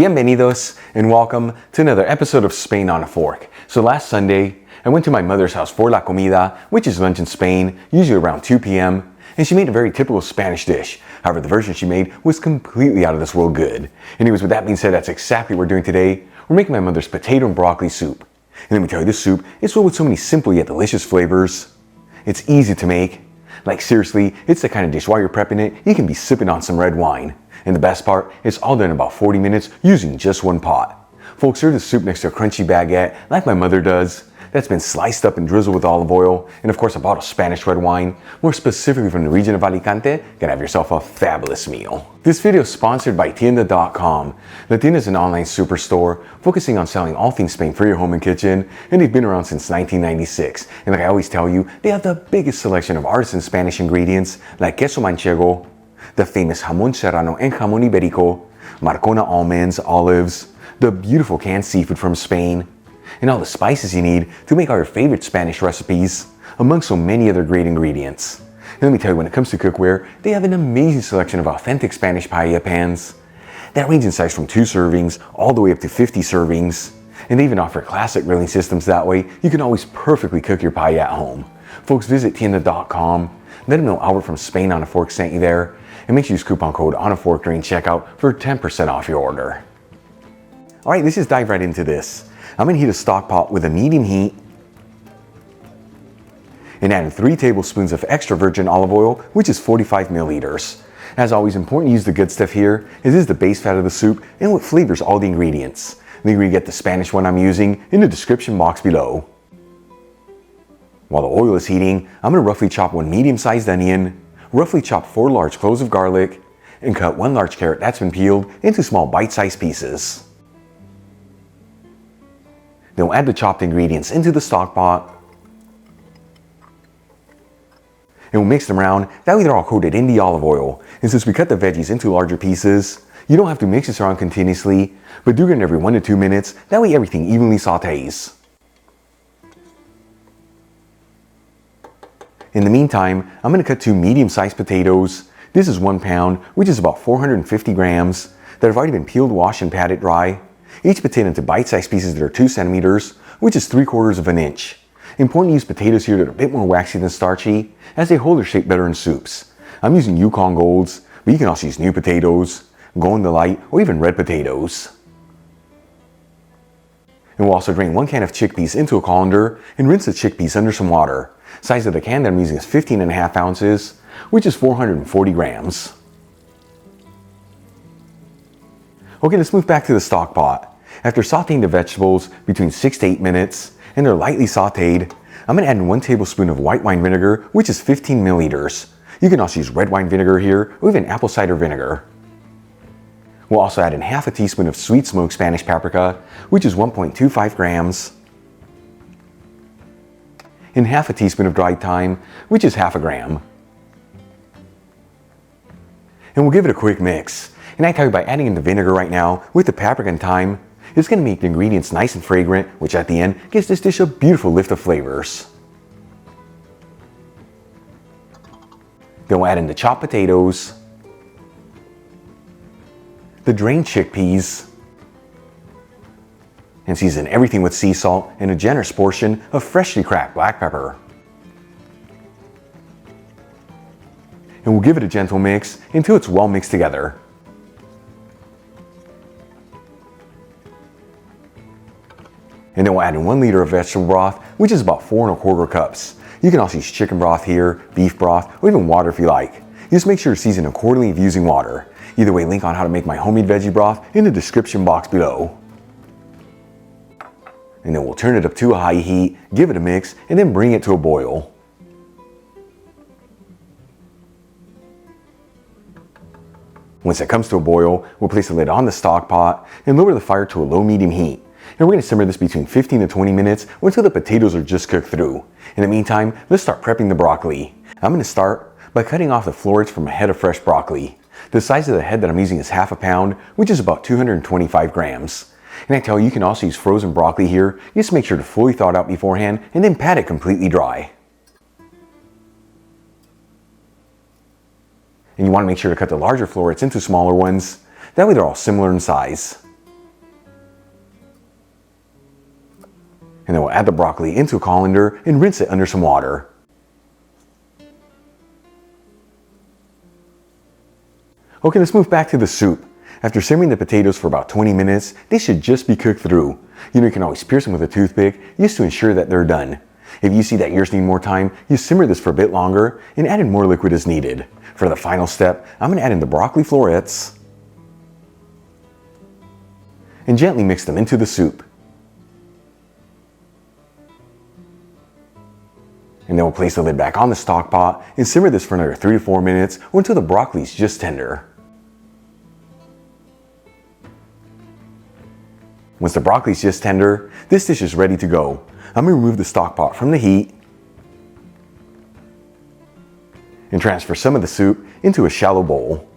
Bienvenidos and welcome to another episode of Spain on a Fork. So last Sunday, I went to my mother's house for la comida, which is lunch in Spain, usually around 2 p.m., and she made a very typical Spanish dish. However, the version she made was completely out of this world good. Anyways, with that being said, that's exactly what we're doing today. We're making my mother's potato and broccoli soup. And let me tell you, this soup is filled with so many simple yet delicious flavors. It's easy to make. Like seriously, it's the kind of dish while you're prepping it, you can be sipping on some red wine. And the best part, it's all done in about 40 minutes using just one pot. Folks, serve the soup next to a crunchy baguette like my mother does. That's been sliced up and drizzled with olive oil, and of course a bottle of Spanish red wine, more specifically from the region of Alicante. Gonna have yourself a fabulous meal. This video is sponsored by Tienda.com. La Tienda is an online superstore focusing on selling all things Spain for your home and kitchen, and they've been around since 1996. And like I always tell you, they have the biggest selection of artisan Spanish ingredients like queso manchego, the famous jamón serrano and jamón ibérico, Marcona almonds, olives, the beautiful canned seafood from Spain, and all the spices you need to make all your favorite Spanish recipes, among so many other great ingredients. And let me tell you, when it comes to cookware, they have an amazing selection of authentic Spanish paella pans that range in size from 2 servings all the way up to 50 servings. And they even offer classic grilling systems, that way you can always perfectly cook your paella at home. Folks, visit Tienda.com, let them know Albert from Spain on a Fork sent you there, and make sure you use coupon code on a fork during checkout for 10% off your order. Alright, let's just dive right into this. I'm going to heat a stock pot with a medium heat and add 3 tablespoons of extra virgin olive oil, which is 45 milliliters. As always, important to use the good stuff here. It is the base fat of the soup and what flavors all the ingredients. Make sure you get the Spanish one I'm using in the description box below. While the oil is heating, I'm going to roughly chop 1 medium-sized onion, roughly chop 4 large cloves of garlic, and cut 1 large carrot that's been peeled into small bite-sized pieces. Then we'll add the chopped ingredients into the stock pot. And we'll mix them around, that way they're all coated in the olive oil. And since we cut the veggies into larger pieces, you don't have to mix this around continuously, but do it every 1 to 2 minutes, that way everything evenly sautés. In the meantime, I'm going to cut 2 medium-sized potatoes. This is 1 pound, which is about 450 grams, that have already been peeled, washed, and patted dry. Each potato into bite-sized pieces that are 2 centimeters, which is 3/4 of an inch. Important to use potatoes here that are a bit more waxy than starchy, as they hold their shape better in soups. I'm using Yukon Golds, but you can also use new potatoes, Golden Delight, or even red potatoes. And we'll also drain 1 can of chickpeas into a colander and rinse the chickpeas under some water. Size of the can that I'm using is 15.5 ounces, which is 440 grams. Okay, let's move back to the stock pot. After sauteing the vegetables between 6 to 8 minutes, and they're lightly sauteed, I'm going to add in 1 tablespoon of white wine vinegar, which is 15 milliliters. You can also use red wine vinegar here, or even apple cider vinegar. We'll also add in half a teaspoon of sweet smoked Spanish paprika, which is 1.25 grams, and half a teaspoon of dried thyme, which is half a gram. And we'll give it a quick mix. And I tell you, by adding in the vinegar right now with the paprika and thyme, it's going to make the ingredients nice and fragrant, which at the end gives this dish a beautiful lift of flavors. Then we'll add in the chopped potatoes, the drained chickpeas, and season everything with sea salt and a generous portion of freshly cracked black pepper. And we'll give it a gentle mix until it's well mixed together. And then we'll add in 1 liter of vegetable broth, which is about 4 1/4 cups. You can also use chicken broth here, beef broth, or even water if you like. Just make sure to season accordingly if using water. Either way, link on how to make my homemade veggie broth in the description box below. And then we'll turn it up to a high heat, give it a mix, and then bring it to a boil. Once it comes to a boil, we'll place the lid on the stock pot and lower the fire to a low-medium heat. And we're going to simmer this between 15 to 20 minutes until the potatoes are just cooked through. In the meantime, let's start prepping the broccoli. I'm going to start by cutting off the florets from a head of fresh broccoli. The size of the head that I'm using is half a pound, which is about 225 grams. And I tell you, you can also use frozen broccoli here. Just make sure to fully thaw it out beforehand and then pat it completely dry. And you want to make sure to cut the larger florets into smaller ones. That way they're all similar in size. And then we'll add the broccoli into a colander and rinse it under some water. Okay, let's move back to the soup. After simmering the potatoes for about 20 minutes, they should just be cooked through. You know, you can always pierce them with a toothpick just to ensure that they're done. If you see that yours need more time, you simmer this for a bit longer and add in more liquid as needed. For the final step, I'm going to add in the broccoli florets and gently mix them into the soup. And then we'll place the lid back on the stock pot and simmer this for another 3 to 4 minutes or until the broccoli is just tender. Once the broccoli is just tender, this dish is ready to go. I'm going to remove the stock pot from the heat and transfer some of the soup into a shallow bowl.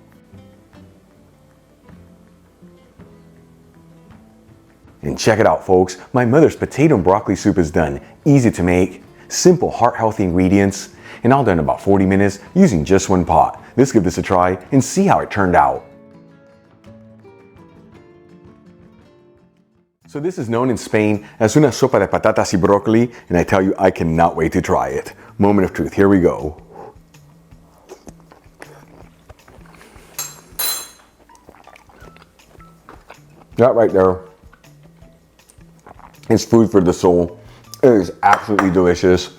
And check it out, folks. My mother's potato and broccoli soup is done. Easy to make, simple, heart-healthy ingredients, and all done in about 40 minutes using just one pot. Let's give this a try and see how it turned out. So this is known in Spain as una sopa de patatas y brócoli, and I tell you, I cannot wait to try it. Moment of truth, here we go. That right there is food for the soul. It is absolutely delicious.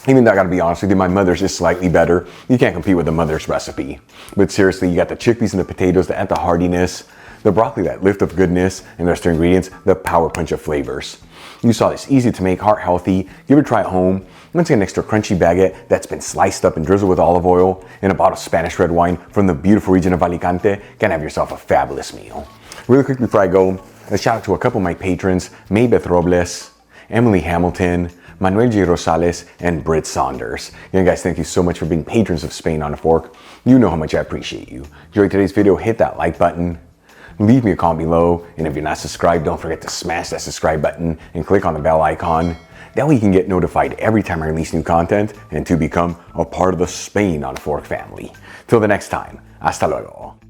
Even though I gotta be honest with you, my mother's is slightly better. You can't compete with the mother's recipe. But seriously, you got the chickpeas and the potatoes that add the heartiness, the broccoli, that lift of goodness, and the rest of the ingredients, the power punch of flavors. You saw this easy to make, heart healthy. Give it a try at home. Once again, next to a crunchy baguette that's been sliced up and drizzled with olive oil and a bottle of Spanish red wine from the beautiful region of Alicante, can have yourself a fabulous meal. Really quick before I go, a shout out to a couple of my patrons, Maybeth Robles, Emily Hamilton, Manuel J. Rosales, and Britt Saunders. You know, guys, thank you so much for being patrons of Spain on a Fork. You know how much I appreciate you. Enjoyed today's video, hit that like button. Leave me a comment below, and if you're not subscribed, don't forget to smash that subscribe button and click on the bell icon. That way you can get notified every time I release new content and to become a part of the Spain on a Fork family. Till the next time, hasta luego.